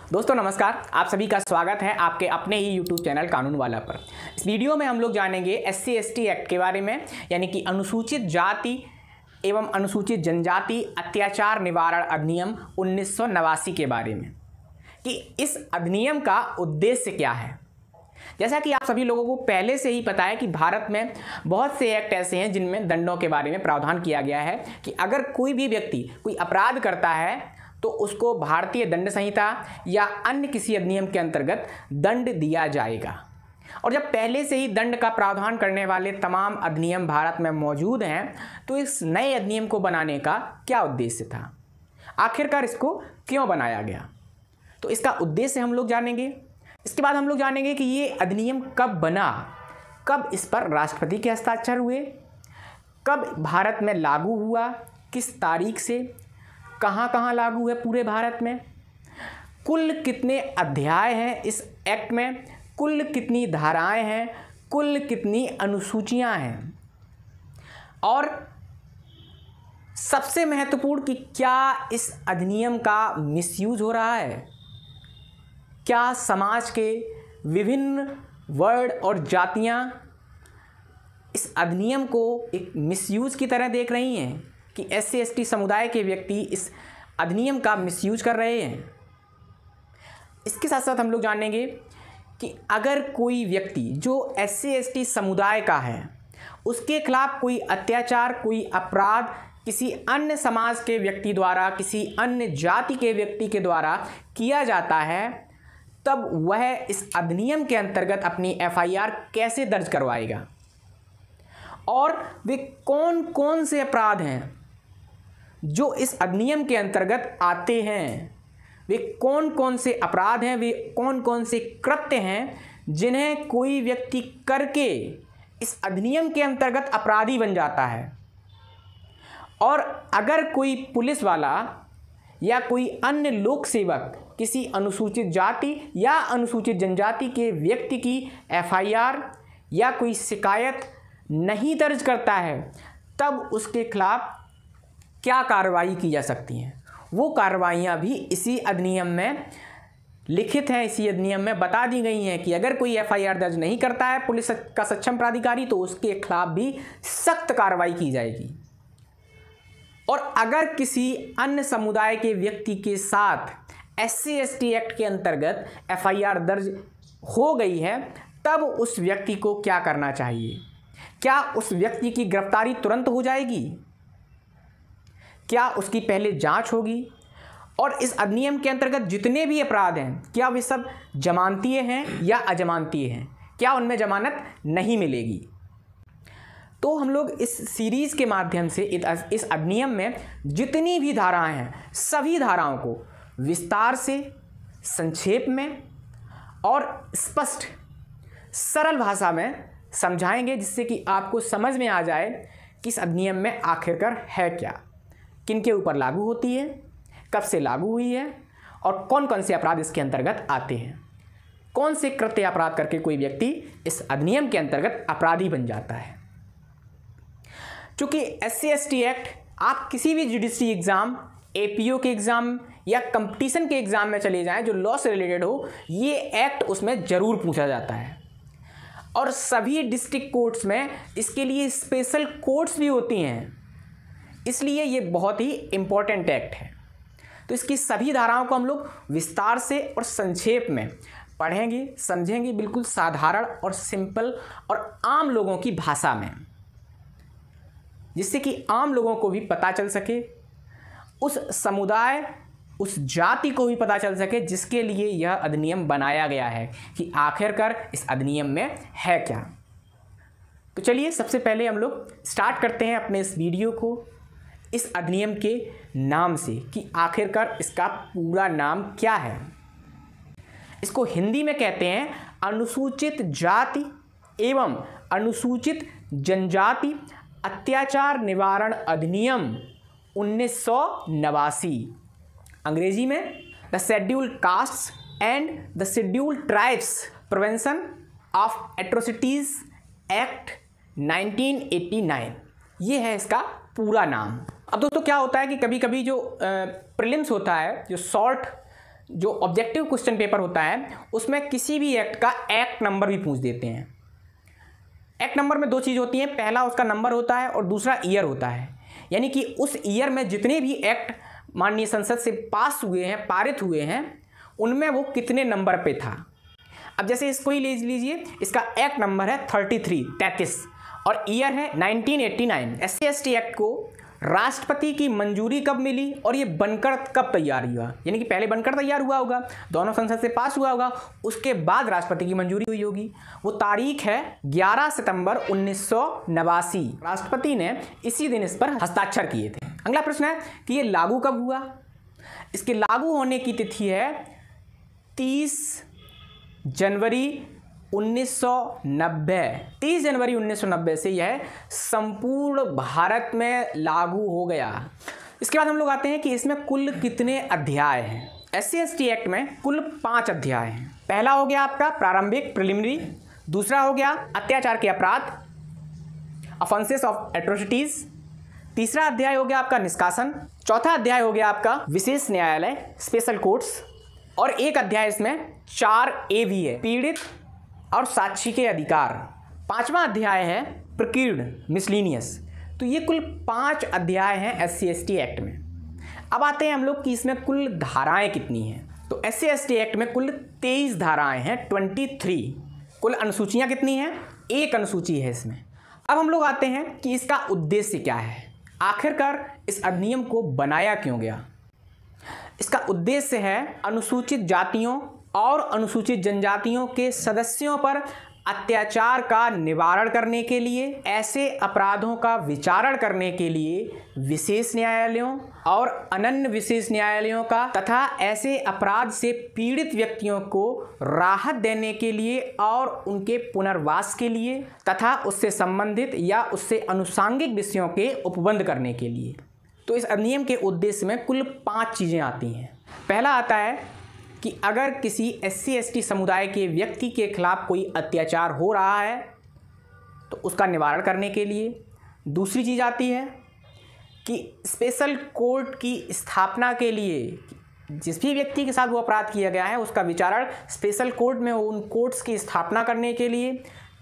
दोस्तों नमस्कार, आप सभी का स्वागत है आपके अपने ही YouTube चैनल कानून वाला पर। इस वीडियो में हम लोग जानेंगे SC/ST एक्ट के बारे में, यानी कि अनुसूचित जाति एवं अनुसूचित जनजाति अत्याचार निवारण अधिनियम 1989 के बारे में कि इस अधिनियम का उद्देश्य क्या है। जैसा कि आप सभी लोगों को पहले से ही पता है कि भारत में बहुत से एक्ट ऐसे हैं जिनमें दंडों के बारे में प्रावधान किया गया है कि अगर कोई भी व्यक्ति कोई अपराध करता है तो उसको भारतीय दंड संहिता या अन्य किसी अधिनियम के अंतर्गत दंड दिया जाएगा। और जब पहले से ही दंड का प्रावधान करने वाले तमाम अधिनियम भारत में मौजूद हैं तो इस नए अधिनियम को बनाने का क्या उद्देश्य था, आखिरकार इसको क्यों बनाया गया, तो इसका उद्देश्य हम लोग जानेंगे। इसके बाद हम लोग जानेंगे कि ये अधिनियम कब बना, कब इस पर राष्ट्रपति के हस्ताक्षर हुए, कब भारत में लागू हुआ, किस तारीख से, कहाँ कहाँ लागू है पूरे भारत में, कुल कितने अध्याय हैं इस एक्ट में, कुल कितनी धाराएं हैं, कुल कितनी अनुसूचियां हैं, और सबसे महत्वपूर्ण कि क्या इस अधिनियम का मिसयूज हो रहा है, क्या समाज के विभिन्न वर्ग और जातियां इस अधिनियम को एक मिसयूज की तरह देख रही हैं कि SC/ST समुदाय के व्यक्ति इस अधिनियम का मिसयूज कर रहे हैं। इसके साथ साथ हम लोग जानेंगे कि अगर कोई व्यक्ति जो SC/ST समुदाय का है उसके खिलाफ कोई अत्याचार, कोई अपराध किसी अन्य समाज के व्यक्ति द्वारा, किसी अन्य जाति के व्यक्ति के द्वारा किया जाता है, तब वह इस अधिनियम के अंतर्गत अपनी FIR कैसे दर्ज करवाएगा और वे कौन कौन से अपराध हैं जो इस अधिनियम के अंतर्गत आते हैं, वे कौन कौन से अपराध हैं, वे कौन कौन से कृत्य हैं जिन्हें कोई व्यक्ति करके इस अधिनियम के अंतर्गत अपराधी बन जाता है। और अगर कोई पुलिस वाला या कोई अन्य लोक सेवक किसी अनुसूचित जाति या अनुसूचित जनजाति के व्यक्ति की FIR या कोई शिकायत नहीं दर्ज करता है, तब उसके खिलाफ क्या कार्रवाई की जा सकती हैं, वो कार्रवाइयाँ भी इसी अधिनियम में लिखित हैं। इसी अधिनियम में बता दी गई हैं कि अगर कोई FIR दर्ज नहीं करता है पुलिस का सक्षम प्राधिकारी तो उसके खिलाफ भी सख्त कार्रवाई की जाएगी। और अगर किसी अन्य समुदाय के व्यक्ति के साथ SC/ST एक्ट के अंतर्गत FIR दर्ज हो गई है, तब उस व्यक्ति को क्या करना चाहिए, क्या उस व्यक्ति की गिरफ्तारी तुरंत हो जाएगी, क्या उसकी पहले जांच होगी, और इस अधिनियम के अंतर्गत जितने भी अपराध हैं क्या वे सब जमानतीय हैं या अजमानतीय हैं, क्या उनमें जमानत नहीं मिलेगी। तो हम लोग इस सीरीज़ के माध्यम से इस अधिनियम में जितनी भी धाराएं हैं सभी धाराओं को विस्तार से, संक्षेप में और स्पष्ट सरल भाषा में समझाएंगे, जिससे कि आपको समझ में आ जाए कि इस अधिनियम में आखिरकार है क्या, किन के ऊपर लागू होती है, कब से लागू हुई है और कौन कौन से अपराध इसके अंतर्गत आते हैं, कौन से कृत्य अपराध करके कोई व्यक्ति इस अधिनियम के अंतर्गत अपराधी बन जाता है। चूँकि SC/ST एक्ट आप किसी भी जुडिशरी एग्ज़ाम, APO के एग्ज़ाम या कंपटीशन के एग्ज़ाम में चले जाएं जो लॉ से रिलेटेड हो, ये एक्ट उसमें ज़रूर पूछा जाता है। और सभी डिस्ट्रिक्ट कोर्ट्स में इसके लिए स्पेशल कोर्ट्स भी होती हैं, इसलिए ये बहुत ही इम्पोर्टेंट एक्ट है। तो इसकी सभी धाराओं को हम लोग विस्तार से और संक्षेप में पढ़ेंगे, समझेंगे, बिल्कुल साधारण और सिंपल और आम लोगों की भाषा में, जिससे कि आम लोगों को भी पता चल सके, उस समुदाय, उस जाति को भी पता चल सके जिसके लिए यह अधिनियम बनाया गया है कि आखिरकार इस अधिनियम में है क्या। तो चलिए सबसे पहले हम लोग स्टार्ट करते हैं अपने इस वीडियो को इस अधिनियम के नाम से कि आखिरकार इसका पूरा नाम क्या है। इसको हिंदी में कहते हैं अनुसूचित जाति एवं अनुसूचित जनजाति अत्याचार निवारण अधिनियम 1989। अंग्रेजी में the scheduled castes and the scheduled tribes prevention of atrocities act 1989, ये है इसका पूरा नाम। अब दोस्तों क्या होता है कि कभी कभी जो प्रीलिम्स होता है, जो शॉर्ट जो ऑब्जेक्टिव क्वेश्चन पेपर होता है उसमें किसी भी एक्ट का एक्ट नंबर भी पूछ देते हैं। एक्ट नंबर में दो चीज़ होती हैं, पहला उसका नंबर होता है और दूसरा ईयर होता है, यानी कि उस ईयर में जितने भी एक्ट माननीय संसद से पास हुए हैं, पारित हुए हैं, उनमें वो कितने नंबर पे था। अब जैसे इसको ही ले लीजिए, इसका एक्ट नंबर है 33 और ईयर है 1989। SC/ST एक्ट को राष्ट्रपति की मंजूरी कब मिली और ये बनकर कब तैयार हुआ, यानी कि पहले बनकर तैयार हुआ होगा, दोनों संसद से पास हुआ होगा, उसके बाद राष्ट्रपति की मंजूरी हुई होगी। वो तारीख है 11 सितंबर 1989। राष्ट्रपति ने इसी दिन इस पर हस्ताक्षर किए थे। अगला प्रश्न है कि ये लागू कब हुआ। इसके लागू होने की तिथि है 30 जनवरी 1990। 30 जनवरी 1990 से यह संपूर्ण भारत में लागू हो गया। इसके बाद हम लोग आते हैं कि इसमें कुल कितने अध्याय हैं। SC/ST एक्ट में कुल 5 अध्याय हैं। पहला हो गया आपका प्रारंभिक प्रिलिमिनरी, दूसरा हो गया अत्याचार के अपराध, ऑफेंसेस ऑफ एट्रोसिटीज, तीसरा अध्याय हो गया आपका निष्कासन, चौथा अध्याय हो गया आपका विशेष न्यायालय स्पेशल कोर्ट्स, और एक अध्याय इसमें 4A भी है, पीड़ित और साक्षी के अधिकार। पांचवा अध्याय है प्रकीर्ण मिसलिनियस। तो ये कुल 5 अध्याय हैं SC/ST एक्ट में। अब आते हैं हम लोग कि इसमें कुल धाराएं कितनी हैं। तो SC/ST एक्ट में कुल 23 धाराएं हैं, 23। कुल अनुसूचियां कितनी हैं? 1 अनुसूची है इसमें। अब हम लोग आते हैं कि इसका उद्देश्य क्या है, आखिरकार इस अधिनियम को बनाया क्यों गया। इसका उद्देश्य है अनुसूचित जातियों और अनुसूचित जनजातियों के सदस्यों पर अत्याचार का निवारण करने के लिए, ऐसे अपराधों का विचारण करने के लिए विशेष न्यायालयों और अनन्य विशेष न्यायालयों का, तथा ऐसे अपराध से पीड़ित व्यक्तियों को राहत देने के लिए और उनके पुनर्वास के लिए, तथा उससे संबंधित या उससे अनुषांगिक विषयों के उपबंध करने के लिए। तो इस अधिनियम के उद्देश्य में कुल 5 चीज़ें आती हैं। पहला आता है कि अगर किसी SC/ST समुदाय के व्यक्ति के खिलाफ कोई अत्याचार हो रहा है तो उसका निवारण करने के लिए। दूसरी चीज़ आती है कि स्पेशल कोर्ट की स्थापना के लिए, जिस भी व्यक्ति के साथ वो अपराध किया गया है उसका विचारण स्पेशल कोर्ट में हो, उन कोर्ट्स की स्थापना करने के लिए।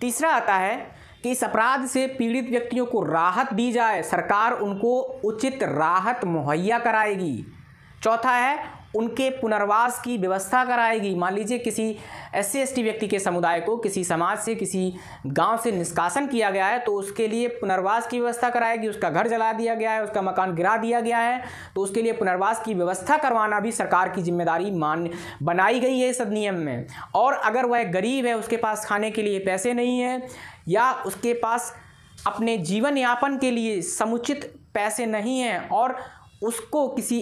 तीसरा आता है कि इस अपराध से पीड़ित व्यक्तियों को राहत दी जाए, सरकार उनको उचित राहत मुहैया कराएगी। चौथा है उनके पुनर्वास की व्यवस्था कराएगी। मान लीजिए किसी SC/ST व्यक्ति के समुदाय को किसी समाज से, किसी गांव से निष्कासन किया गया है तो उसके लिए पुनर्वास की व्यवस्था कराएगी। उसका घर जला दिया गया है, उसका मकान गिरा दिया गया है, तो उसके लिए पुनर्वास की व्यवस्था करवाना भी सरकार की जिम्मेदारी बनाई गई है इस अधिनियम में। और अगर वह गरीब है, उसके पास खाने के लिए पैसे नहीं है, या उसके पास अपने जीवन यापन के लिए समुचित पैसे नहीं हैं, और उसको किसी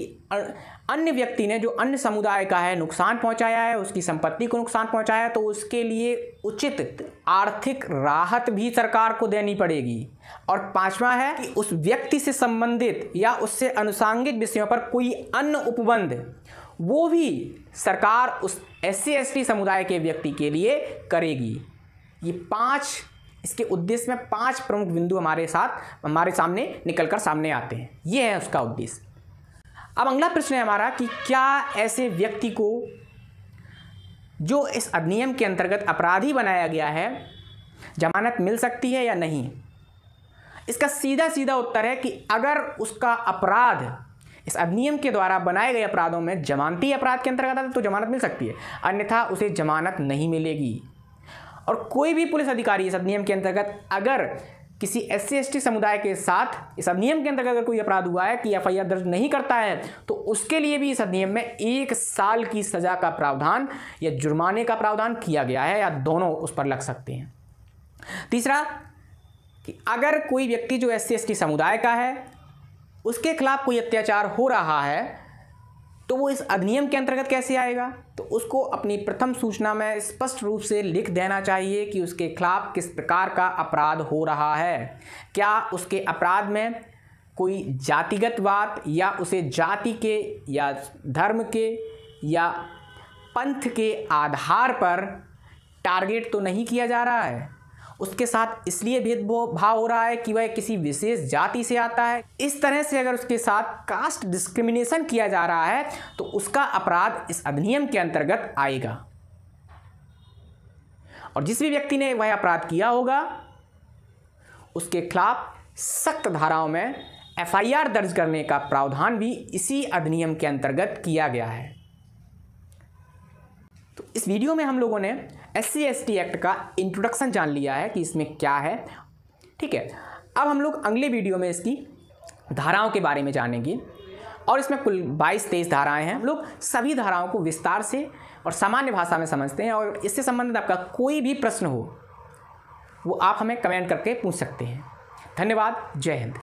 अन्य व्यक्ति ने जो अन्य समुदाय का है नुकसान पहुंचाया है, उसकी संपत्ति को नुकसान पहुंचाया है, तो उसके लिए उचित आर्थिक राहत भी सरकार को देनी पड़ेगी। और पांचवा है कि उस व्यक्ति से संबंधित या उससे अनुषांगिक विषयों पर कोई अन्य उपबंध वो भी सरकार उस SC/ST समुदाय के व्यक्ति के लिए करेगी। ये 5 इसके उद्देश्य में 5 प्रमुख बिंदु हमारे सामने निकलकर सामने आते हैं। ये है उसका उद्देश्य। अब अगला प्रश्न है हमारा कि क्या ऐसे व्यक्ति को जो इस अधिनियम के अंतर्गत अपराधी बनाया गया है जमानत मिल सकती है या नहीं। इसका सीधा सीधा उत्तर है कि अगर उसका अपराध इस अधिनियम के द्वारा बनाए गए अपराधों में जमानती अपराध के अंतर्गत आता है तो जमानत मिल सकती है, अन्यथा उसे जमानत नहीं मिलेगी। और कोई भी पुलिस अधिकारी इस अधिनियम के अंतर्गत अगर किसी SC/ST समुदाय के साथ इस अधिनियम के अंतर्गत अगर कोई अपराध हुआ है कि FIR दर्ज नहीं करता है तो उसके लिए भी इस अधिनियम में 1 साल की सजा का प्रावधान या जुर्माने का प्रावधान किया गया है, या दोनों उस पर लग सकते हैं। तीसरा कि अगर कोई व्यक्ति जो SC/ST समुदाय का है उसके खिलाफ कोई अत्याचार हो रहा है तो वो इस अधिनियम के अंतर्गत कैसे आएगा, तो उसको अपनी प्रथम सूचना में स्पष्ट रूप से लिख देना चाहिए कि उसके खिलाफ किस प्रकार का अपराध हो रहा है। क्या उसके अपराध में कोई जातिगत बात या उसे जाति के या धर्म के या पंथ के आधार पर टारगेट तो नहीं किया जा रहा है, उसके साथ इसलिए भेदभाव हो रहा है कि वह किसी विशेष जाति से आता है, इस तरह से अगर उसके साथ कास्ट डिस्क्रिमिनेशन किया जा रहा है तो उसका अपराध इस अधिनियम के अंतर्गत आएगा। और जिस भी व्यक्ति ने वह अपराध किया होगा उसके खिलाफ सख्त धाराओं में FIR दर्ज करने का प्रावधान भी इसी अधिनियम के अंतर्गत किया गया है। तो इस वीडियो में हम लोगों ने SC/ST एक्ट का इंट्रोडक्शन जान लिया है कि इसमें क्या है। ठीक है, अब हम लोग अगले वीडियो में इसकी धाराओं के बारे में जानेंगे और इसमें कुल 22-23 धाराएं हैं। हम लोग सभी धाराओं को विस्तार से और सामान्य भाषा में समझते हैं और इससे संबंधित आपका कोई भी प्रश्न हो वो आप हमें कमेंट करके पूछ सकते हैं। धन्यवाद। जय हिंद।